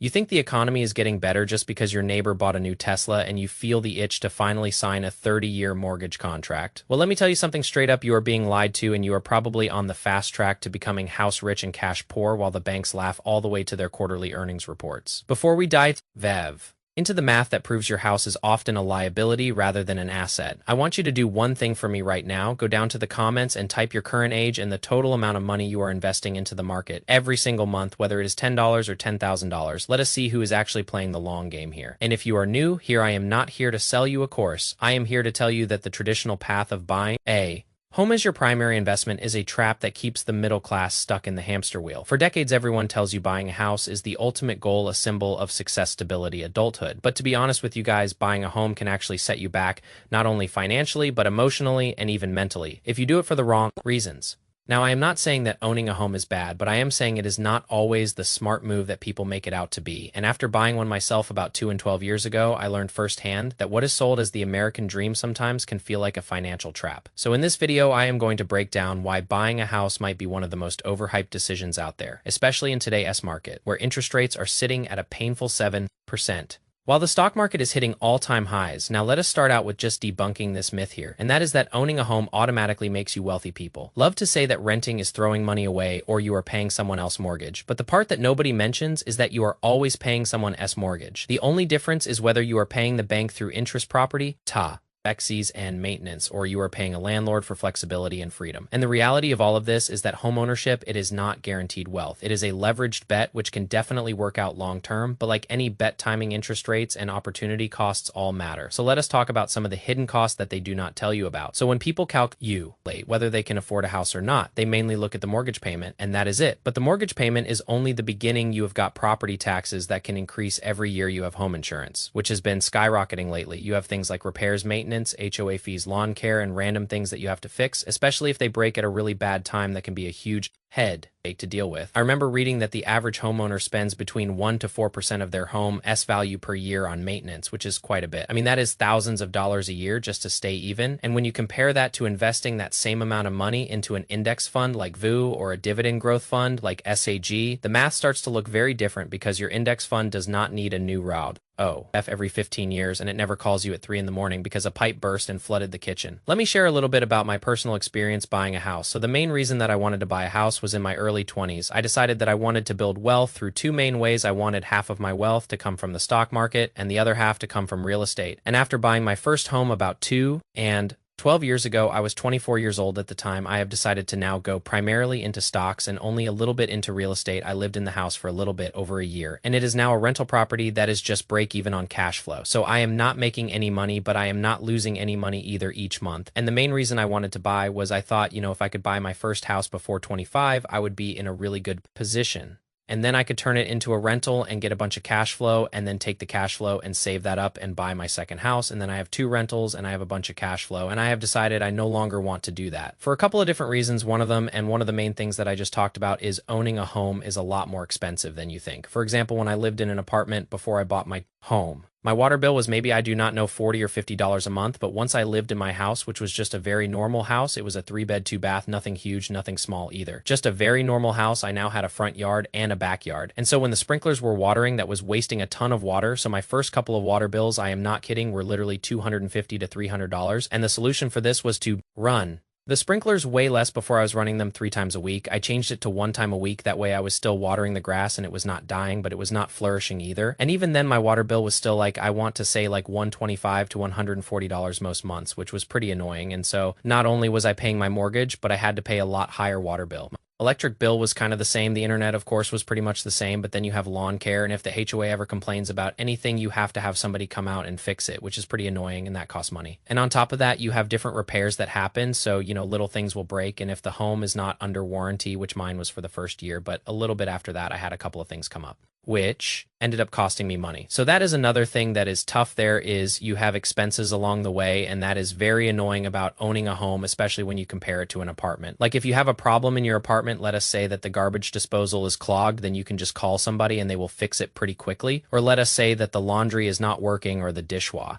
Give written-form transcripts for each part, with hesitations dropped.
You think the economy is getting better just because your neighbor bought a new Tesla and you feel the itch to finally sign a 30-year mortgage contract. Well, let me tell you something straight up, you are being lied to and you are probably on the fast track to becoming house rich and cash poor while the banks laugh all the way to their quarterly earnings reports. Before we dive into the math that proves your house is often a liability rather than an asset, I want you to do one thing for me right now. Go down to the comments and type your current age and the total amount of money you are investing into the market every single month, whether it is $10 or $10,000. Let us see who is actually playing the long game here. And if you are new, here I am not here to sell you a course. I am here to tell you that the traditional path of buying a home as your primary investment is a trap that keeps the middle class stuck in the hamster wheel. For decades, everyone tells you buying a house is the ultimate goal, a symbol of success, stability, adulthood. But to be honest with you guys, buying a home can actually set you back, not only financially, but emotionally and even mentally, if you do it for the wrong reasons. Now, I am not saying that owning a home is bad, but I am saying it is not always the smart move that people make it out to be. And after buying one myself about 2 and 12 years ago, I learned firsthand that what is sold as the American dream sometimes can feel like a financial trap. So in this video, I am going to break down why buying a house might be one of the most overhyped decisions out there, especially in today's market, where interest rates are sitting at a painful 7%. While the stock market is hitting all-time highs, now let us start out with just debunking this myth here, and that is that owning a home automatically makes you wealthy people. Love to say that renting is throwing money away or you are paying someone else's mortgage, but the part that nobody mentions is that you are always paying someone else's mortgage. The only difference is whether you are paying the bank through interest, property, taxes, and maintenance, or you are paying a landlord for flexibility and freedom. And the reality of all of this is that homeownership, it is not guaranteed wealth. It is a leveraged bet, which can definitely work out long term, but like any bet, timing, interest rates, and opportunity costs all matter. So let us talk about some of the hidden costs that they do not tell you about. So when people calculate whether they can afford a house or not, they mainly look at the mortgage payment, and that is it. But the mortgage payment is only the beginning. You have got property taxes that can increase every year you have home insurance, which has been skyrocketing lately. You have things like repairs, maintenance, HOA fees, lawn care, and random things that you have to fix, especially if they break at a really bad time. That can be a huge headache to deal with. I remember reading that the average homeowner spends between 1 to 4% of their home's value per year on maintenance, which is quite a bit. I mean, that is thousands of dollars a year just to stay even. And when you compare that to investing that same amount of money into an index fund like VU or a dividend growth fund like SCHD, the math starts to look very different because your index fund does not need a new rod every 15 years, and it never calls you at 3 in the morning because a pipe burst and flooded the kitchen. Let me share a little bit about my personal experience buying a house. So the main reason that I wanted to buy a house was in my early 20s. I decided that I wanted to build wealth through two main ways. I wanted half of my wealth to come from the stock market and the other half to come from real estate. And after buying my first home about 12 years ago, I was 24 years old at the time. I have decided to now go primarily into stocks and only a little bit into real estate. I lived in the house for a little bit over a year, and it is now a rental property that is just break even on cash flow. So I am not making any money, but I am not losing any money either each month. And the main reason I wanted to buy was I thought, if I could buy my first house before 25, I would be in a really good position. And then I could turn it into a rental and get a bunch of cash flow and then take the cash flow and save that up and buy my second house. And then I have 2 rentals and I have a bunch of cash flow. And I have decided I no longer want to do that for a couple of different reasons. One of them, and one of the main things that I just talked about, is owning a home is a lot more expensive than you think. For example, when I lived in an apartment before I bought my home, my water bill was maybe, I do not know, $40 or $50 a month. But once I lived in my house, which was just a very normal house, it was a 3-bed, 2-bath, nothing huge, nothing small either. Just a very normal house. I now had a front yard and a backyard. And so when the sprinklers were watering, that was wasting a ton of water. So my first couple of water bills, I am not kidding, were literally $250 to $300. And the solution for this was to run the sprinklers way less. Before I was running them 3 times a week. I changed it to 1 time a week. That way I was still watering the grass and it was not dying, but it was not flourishing either. And even then my water bill was still I want to say $125 to $140 most months, which was pretty annoying. And so not only was I paying my mortgage, but I had to pay a lot higher water bill. Electric bill was kind of the same. The internet, of course, was pretty much the same, but then you have lawn care, and if the HOA ever complains about anything, you have to have somebody come out and fix it, which is pretty annoying, and that costs money. And on top of that, you have different repairs that happen, so, little things will break, and if the home is not under warranty, which mine was for the first year, but a little bit after that, I had a couple of things come up, which ended up costing me money. So that is another thing that is tough. There is, you have expenses along the way, and that is very annoying about owning a home, especially when you compare it to an apartment. Like if you have a problem in your apartment, let us say that the garbage disposal is clogged, then you can just call somebody and they will fix it pretty quickly. Or let us say that the laundry is not working or the dishwasher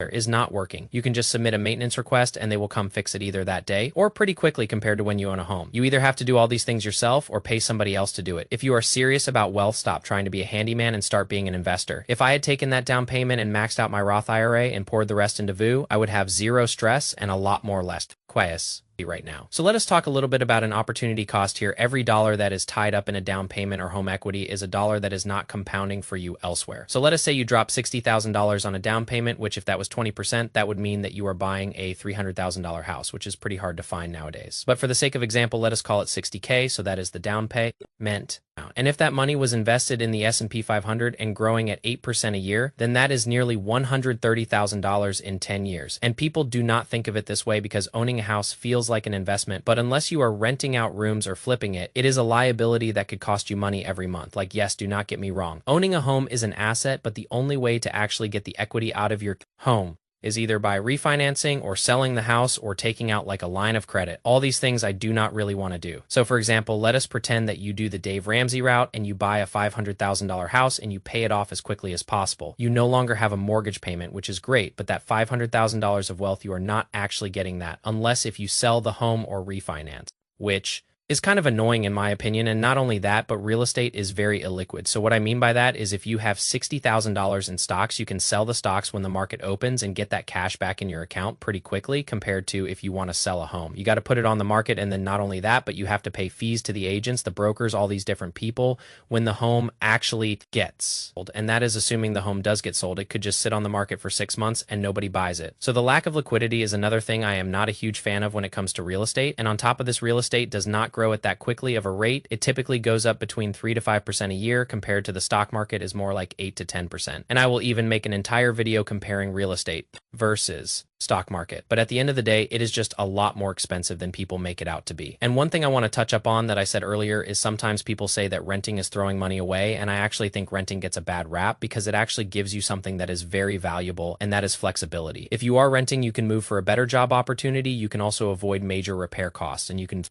is not working. You can just submit a maintenance request and they will come fix it either that day or pretty quickly compared to when you own a home. You either have to do all these things yourself or pay somebody else to do it. If you are serious about wealth, stop trying to be a handyman and start being an investor. If I had taken that down payment and maxed out my Roth IRA and poured the rest into VU, I would have zero stress and a lot more less quiet right now. So let us talk a little bit about an opportunity cost here. Every dollar that is tied up in a down payment or home equity is a dollar that is not compounding for you elsewhere. So let us say you drop $60,000 on a down payment, which if that was 20%, that would mean that you are buying a $300,000 house, which is pretty hard to find nowadays. But for the sake of example, let us call it 60K. So that is the down payment. And if that money was invested in the S&P 500 and growing at 8% a year, then that is nearly $130,000 in 10 years. And people do not think of it this way because owning a house feels like an investment, but unless you are renting out rooms or flipping it, it is a liability that could cost you money every month. Like, yes, do not get me wrong. Owning a home is an asset, but the only way to actually get the equity out of your home is either by refinancing or selling the house or taking out like a line of credit. All these things I do not really want to do. So for example, let us pretend that you do the Dave Ramsey route and you buy a $500,000 house and you pay it off as quickly as possible. You no longer have a mortgage payment, which is great, but that $500,000 of wealth, you are not actually getting that unless if you sell the home or refinance, which is kind of annoying in my opinion. And not only that, but real estate is very illiquid. So what I mean by that is if you have $60,000 in stocks, you can sell the stocks when the market opens and get that cash back in your account pretty quickly compared to if you want to sell a home. You got to put it on the market, and then not only that, but you have to pay fees to the agents, the brokers, all these different people when the home actually gets sold. And that is assuming the home does get sold. It could just sit on the market for 6 months and nobody buys it. So the lack of liquidity is another thing I am not a huge fan of when it comes to real estate. And on top of this, real estate does not grow at that quickly of a rate. It typically goes up between 3 to 5% a year compared to the stock market is more like 8 to 10%. And I will even make an entire video comparing real estate versus stock market. But at the end of the day, it is just a lot more expensive than people make it out to be. And one thing I want to touch up on that I said earlier is sometimes people say that renting is throwing money away. And I actually think renting gets a bad rap because it actually gives you something that is very valuable, and that is flexibility. If you are renting, you can move for a better job opportunity. You can also avoid major repair costs, and you can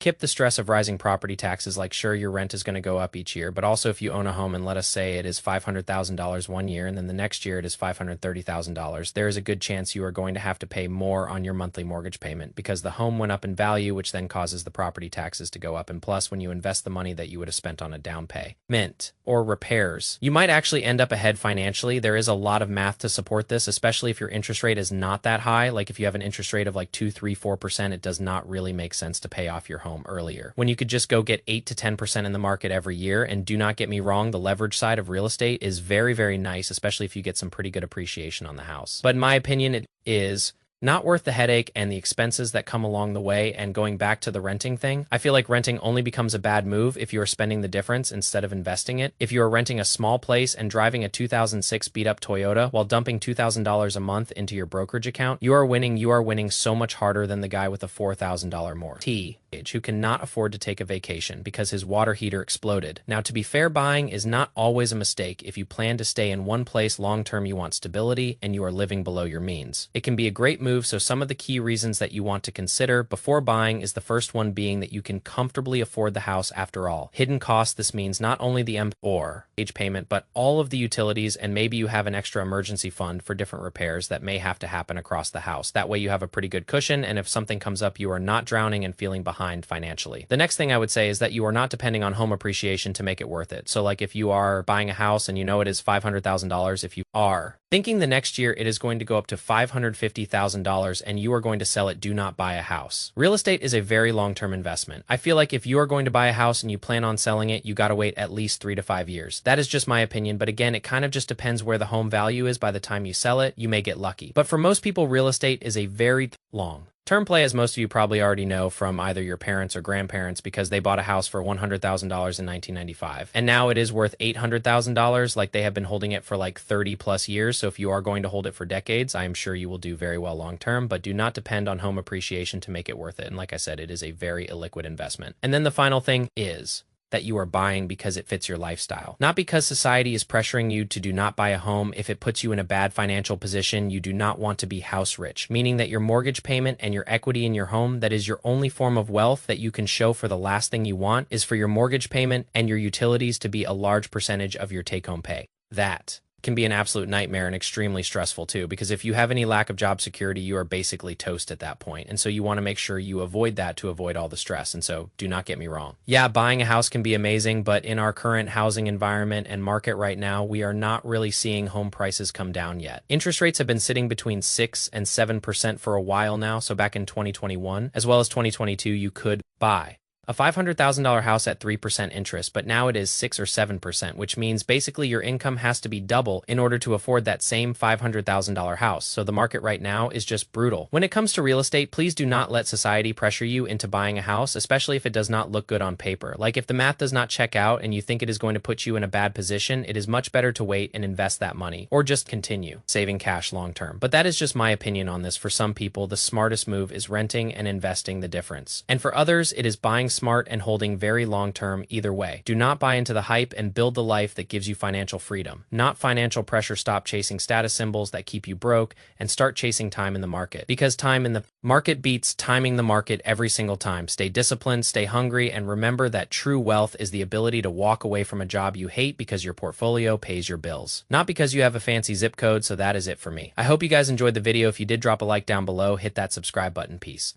skip the stress of rising property taxes. Like, sure, your rent is going to go up each year, but also if you own a home and let us say it is $500,000 one year and then the next year it is $530,000, there is a good chance you are going to have to pay more on your monthly mortgage payment because the home went up in value, which then causes the property taxes to go up. And plus, when you invest the money that you would have spent on a down payment or repairs, you might actually end up ahead financially. There is a lot of math to support this, especially if your interest rate is not that high. Like if you have an interest rate of like 2, 3, 4%, it does not really make sense to pay off your home earlier when you could just go get 8 to 10% in the market every year. And do not get me wrong, the leverage side of real estate is very, very nice, especially if you get some pretty good appreciation on the house. But in my opinion, it is not worth the headache and the expenses that come along the way. And going back to the renting thing, I feel like renting only becomes a bad move if you are spending the difference instead of investing it. If you are renting a small place and driving a 2006 beat-up Toyota while dumping $2,000 a month into your brokerage account, you are winning so much harder than the guy with a $4,000 mortgage who cannot afford to take a vacation because his water heater exploded. Now, to be fair, buying is not always a mistake if you plan to stay in one place long-term. You want stability and you are living below your means. It can be a great move. So some of the key reasons that you want to consider before buying is the first one being that you can comfortably afford the house after all. Hidden costs, this means not only the mortgage payment, but all of the utilities, and maybe you have an extra emergency fund for different repairs that may have to happen across the house. That way you have a pretty good cushion, and if something comes up, you are not drowning and feeling behind financially. The next thing I would say is that you are not depending on home appreciation to make it worth it. So like if you are buying a house and you know it is $500,000, if you are thinking the next year it is going to go up to $550,000 and you are going to sell it, do not buy a house. Real estate is a very long-term investment. I feel like if you are going to buy a house and you plan on selling it, you got to wait at least 3 to 5 years. That is just my opinion. But again, it kind of just depends where the home value is by the time you sell it. You may get lucky. But for most people, real estate is a very long-term play, as most of you probably already know from either your parents or grandparents, because they bought a house for $100,000 in 1995. And now it is worth $800,000. Like they have been holding it for like 30 plus years. So if you are going to hold it for decades, I am sure you will do very well long term, but do not depend on home appreciation to make it worth it. And like I said, it is a very illiquid investment. And then the final thing is that you are buying because it fits your lifestyle. Not because society is pressuring you to do not buy a home. If it puts you in a bad financial position, you do not want to be house rich, meaning that your mortgage payment and your equity in your home, that is your only form of wealth that you can show for the last thing you want, is for your mortgage payment and your utilities to be a large percentage of your take-home pay. That can be an absolute nightmare and extremely stressful too, because if you have any lack of job security, you are basically toast at that point. And so you want to make sure you avoid that to avoid all the stress. And so do not get me wrong. Yeah, buying a house can be amazing, but in our current housing environment and market right now, we are not really seeing home prices come down yet. Interest rates have been sitting between 6 and 7% for a while now. So back in 2021, as well as 2022, you could buy a $500,000 house at 3% interest, but now it is 6 or 7%, which means basically your income has to be double in order to afford that same $500,000 house. So the market right now is just brutal. When it comes to real estate, please do not let society pressure you into buying a house, especially if it does not look good on paper. Like if the math does not check out and you think it is going to put you in a bad position, it is much better to wait and invest that money, or just continue saving cash long term. But that is just my opinion on this. For some people, the smartest move is renting and investing the difference. And for others, it is buying smart and holding very long term. Either way, do not buy into the hype and build the life that gives you financial freedom, not financial pressure. Stop chasing status symbols that keep you broke and start chasing time in the market, because time in the market beats timing the market every single time. Stay disciplined, stay hungry, and remember that true wealth is the ability to walk away from a job you hate because your portfolio pays your bills, not because you have a fancy zip code. So that is it for me. I hope you guys enjoyed the video. If you did, drop a like down below, hit that subscribe button. Peace.